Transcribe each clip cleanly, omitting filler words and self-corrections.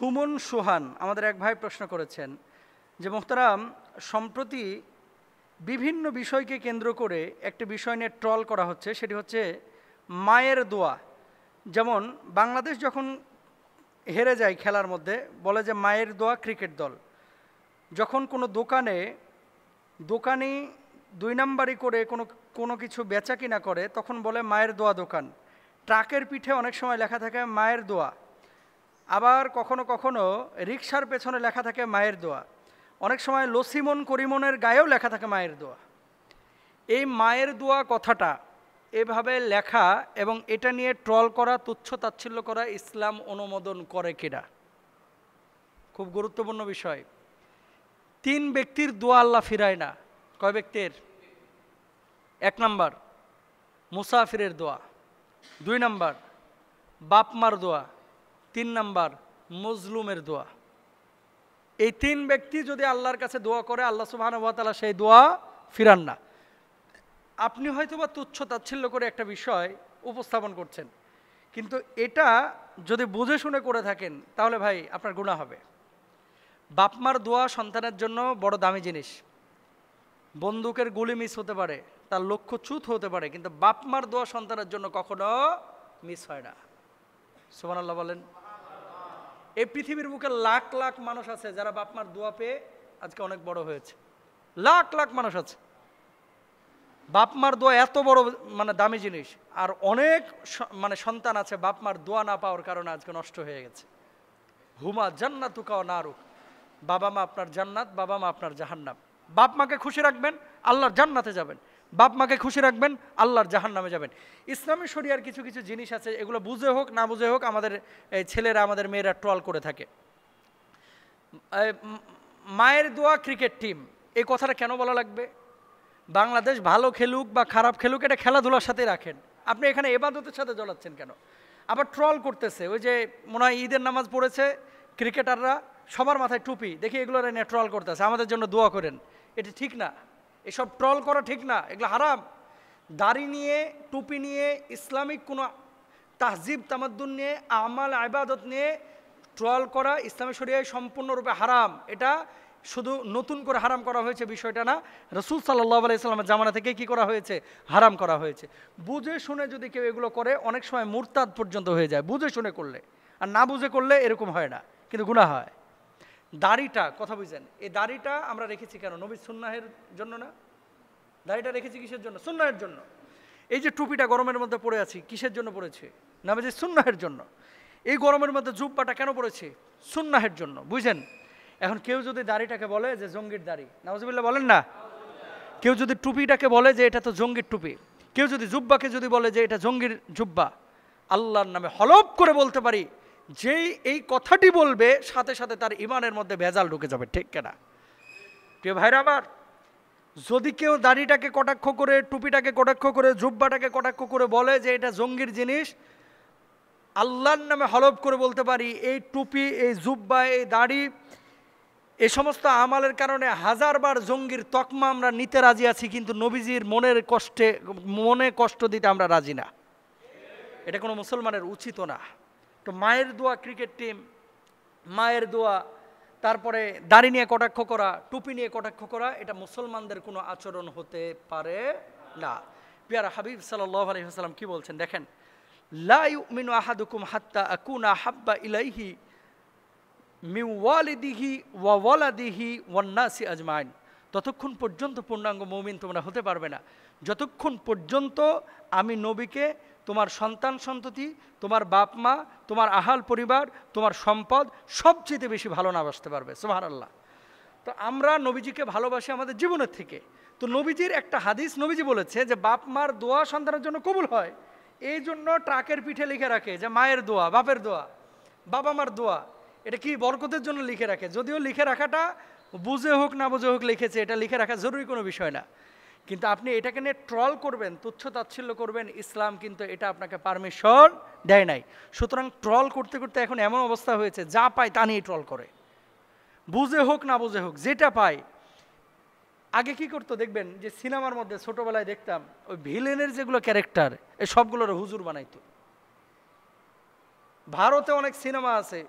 সুমন সোহান আমাদের এক ভাই প্রশ্ন করেছেন যে মোহতারাম, সম্প্রতি বিভিন্ন বিষয়কে কেন্দ্র করে একটি বিষয় নিয়ে ট্রল করা হচ্ছে, সেটি হচ্ছে মায়ের দোয়া। যেমন বাংলাদেশ যখন হেরে যায় খেলার মধ্যে, বলে যে মায়ের দোয়া ক্রিকেট দল। যখন কোনো দোকানি 2 নাম্বারি করে কোনো কিছু বেচা কিনা করে, তখন বলে মায়ের দোয়া দোকান। ট্রাকের পিঠে অনেক সময় লেখা থাকে মায়ের দোয়া। আবার কখনো কখনো রিকশার পেছনে লেখা থাকে মায়ের দোয়া। অনেক সময় লসিমন করিমনের গায়েও লেখা থাকে মায়ের দোয়া। এই মায়ের দোয়া কথাটা এভাবে লেখা এবং এটা নিয়ে ট্রল করা, তুচ্ছ তাচ্ছিল্য করা ইসলাম অনুমোদন করে কিনা? খুব গুরুত্বপূর্ণ বিষয়। 3 ব্যক্তির দোয়া আল্লাহ ফিরায় না। কয় ব্যক্তির? 1 নাম্বার মুসাফিরের দোয়া, 2 নাম্বার বাপ মার দোয়া, 3 নাম্বার মজলুমের দোয়া। এই 3 ব্যক্তি যদি আল্লাহর কাছে দোয়া করে, আল্লাহ সুবহানাহু ওয়া তাআলা সেই দোয়া ফিরান না। আপনি হয়তোবা তুচ্ছ তাচ্ছিল্য করে একটা বিষয় উপস্থাপন করছেন, কিন্তু এটা যদি বুঝে শুনে করে থাকেন তাহলে ভাই আপনার গুনাহ হবে। বাপমার দোয়া সন্তানের জন্য বড় দামি জিনিস। বন্দুকের গুলি মিস হতে পারে, তার লক্ষ্য চ্যুত হতে পারে, কিন্তু বাপমার দোয়া সন্তানের জন্য কখনো মিস হয় না। সুবহানাল্লাহ বলেন। এই পৃথিবীর বুকে লাখ লাখ মানুষ আছে যারা বাপমার দোয়া পেয়ে আজকে অনেক বড় হয়েছে। লাখ লাখ মানুষ আছে। বাপমার দোয়া এত বড় দামি জিনিস। আর অনেক সন্তান আছে বাপমার দোয়া না পাওয়ার কারণে আজকে নষ্ট হয়ে গেছে। হুমা জান্নাতুকা ওয়া নারুক। বাবা মা আপনার জান্নাত, বাবা মা আপনার জাহান্নাম। বাপ মাকে খুশি রাখবেন, আল্লাহর জান্নাতে যাবেন। বাপ মাকে খুশি রাখবেন, আল্লাহর জাহান্নামে যাবেন। ইসলামী শরিয়ার কিছু কিছু জিনিস আছে, এগুলো বুঝে হোক না বুঝে হোক আমাদের ছেলেরা, আমাদের মেয়েরা ট্রল করে থাকে। মায়ের দোয়া ক্রিকেট টিম, এই কথাটা কেন বলা লাগবে? বাংলাদেশ ভালো খেলুক বা খারাপ খেলুক, এটা খেলাধুলার সাথে রাখেন। আপনি এখানে ইবাদতের সাথে জড়াচ্ছেন কেন? আবার ট্রল করতেছে, ওই যে মনে হয় ঈদের নামাজ পড়েছে ক্রিকেটাররা, সবার মাথায় টুপি, দেখি এগুলো নিয়ে ট্রল করতেছে, আমাদের জন্য দোয়া করেন। এটা ঠিক না, এসব ট্রল করা ঠিক না, এগুলো হারাম। দাড়ি নিয়ে, টুপি নিয়ে, ইসলামিক কোনো তাহজিব তামাদ্দুন নিয়ে, আমাল ইবাদত নিয়ে ট্রল করা ইসলামী শরিয়ায় সম্পূর্ণরূপে হারাম। এটা শুধু নতুন করে হারাম করা হয়েছে বিষয়টা না, রাসূল সাল্লাল্লাহু আলাইহি সাল্লামের জামানা থেকে কি করা হয়েছে? হারাম করা হয়েছে। বুঝে শুনে যদি কেউ এগুলো করে, অনেক সময় মুরতাদ পর্যন্ত হয়ে যায় বুঝে শুনে করলে। আর না বুঝে করলে এরকম হয় না, কিন্তু গুনাহ হয়। দাড়িটা, কথা বুঝেন, এই দাড়িটা আমরা রেখেছি কেন? নবীর সুন্নাহের জন্য না? দাড়িটা রেখেছি কিসের জন্য? সুন্নাহের জন্য। এই যে টুপিটা গরমের মধ্যে পরে আছি, কিসের জন্য পরেছি? নবীজির সুন্নাহের জন্য। এই গরমের মধ্যে জুব্বাটা কেন পরেছি? সুন্নাহের জন্য, বুঝেন? এখন কেউ যদি দাড়িটাকে বলে যে জঙ্গির দাড়ি, নাউজুবিল্লাহ বলেন না? কেউ যদি টুপিটাকে বলে যে এটা তো জঙ্গির টুপি, কেউ যদি জুব্বাকে যদি বলে যে এটা জঙ্গির জুব্বা, আল্লাহর নামে হলফ করে বলতে পারি, যেই এই কথাটি বলবে সাথে সাথে তার ইমানের মধ্যে ভেজাল ঢুকে যাবে। ঠিক কিনা প্রিয় ভাইরা আমার? যদি কেউ দাড়িটাকে কটাক্ষ করে, টুপিটাকে কটাক্ষ করে, জুব্বাটাকে কটাক্ষ করে বলে যে এটা জঙ্গির জিনিস, আল্লাহর নামে হলফ করে বলতে পারি, এই টুপি, এই জুব্বা, এই দাড়ি, এই সমস্ত আমালের কারণে 1000বার জঙ্গির তকমা আমরা নিতে রাজি আছি, কিন্তু নবীজির মনে কষ্ট দিতে আমরা রাজি না। এটা কোনো মুসলমানের উচিত না। তো মায়ের দোয়া ক্রিকেট টিম, মায়ের দোয়া, তারপরে দাড়ি নিয়ে কটাক্ষ করা, টুপি নিয়ে কটাক্ষ করা, এটা মুসলমানদের কোনো আচরণ হতে পারে না। পিয়ারা হাবিব সাল্লাল্লাহু আলাইহি ওয়াসাল্লাম কি বলছেন দেখেন, লা ইউমিনু আহাদুকুম হাত্তা আকুনা হাব্বা ইলাইহি মিন ওয়ালিদিহি ওয়া ওয়ালাদিহি ওয়ান নাসি আজমাইন। ততক্ষণ পর্যন্ত পূর্ণাঙ্গ মুমিন তোমরা হতে পারবে না যতক্ষণ পর্যন্ত আমি নবীকে তোমার সন্তান সন্ততি, তোমার বাপ মা, তোমার আহাল পরিবার, তোমার সম্পদ সবচেয়ে বেশি ভালো না বাসতে পারবে। সুবহানাল্লাহ। তো আমরা নবীজিকে ভালোবাসি আমাদের জীবনের থেকে। তো নবীজির একটা হাদিস, নবীজি বলেছে যে বাপ মার দোয়া সন্তানের জন্য কবুল হয়। এই জন্য ট্রাকের পিঠে লিখে রাখে যে মায়ের দোয়া, বাপের দোয়া, বাবা মার দোয়া। এটা কি বরকতের জন্য লিখে রাখে। যদিও লিখে রাখাটা বুঝে হোক না বুঝে হোক লিখেছে, এটা লিখে রাখা জরুরি কোনো বিষয় না। কিন্তু আপনি এটাকে নিয়ে ট্রল করবেন, তুচ্ছ তাচ্ছিল্য করবেন, ইসলাম কিন্তু এটা আপনাকে পারমিশন দেয় নাই। সুতরাং ট্রল করতে করতে এখন এমন অবস্থা হয়েছে, যা পায় তা নিয়ে ট্রল করে, বুঝে হোক না বুঝে হোক, যেটা পায়। আগে কি করতো দেখবেন যে সিনেমার মধ্যে ছোটবেলায় দেখতাম ওই ভিলেনের যেগুলো ক্যারেক্টার, এই সবগুলোর হুজুর বানাইতো। ভারতে অনেক সিনেমা আছে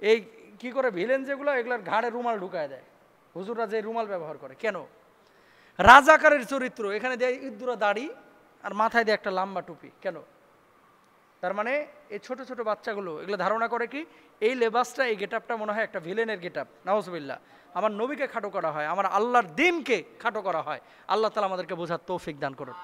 এই কি করে ভিলেন যেগুলো, এগুলোর ঘাড়ে রুমাল ঢুকায় দেয়। হুজুররা যে রুমাল ব্যবহার করে কেন? রাজাকারের চরিত্র, এখানে দেয় ইদ্দুরা দাড়ি আর মাথায় দিয়ে একটা লম্বা টুপি কেন? তার মানে এই ছোট ছোট বাচ্চাগুলো এগুলো ধারণা করে কি এই লেবাসটা, এই গেটআপটা মনে হয় একটা ভিলেনের গেটআপ। নাউজুবিল্লাহ। আমার নবীকে খাটো করা হয়, আমার আল্লাহর দ্বীনকে খাটো করা হয়। আল্লাহ তাআলা আমাদেরকে বোঝার তৌফিক দান করুন।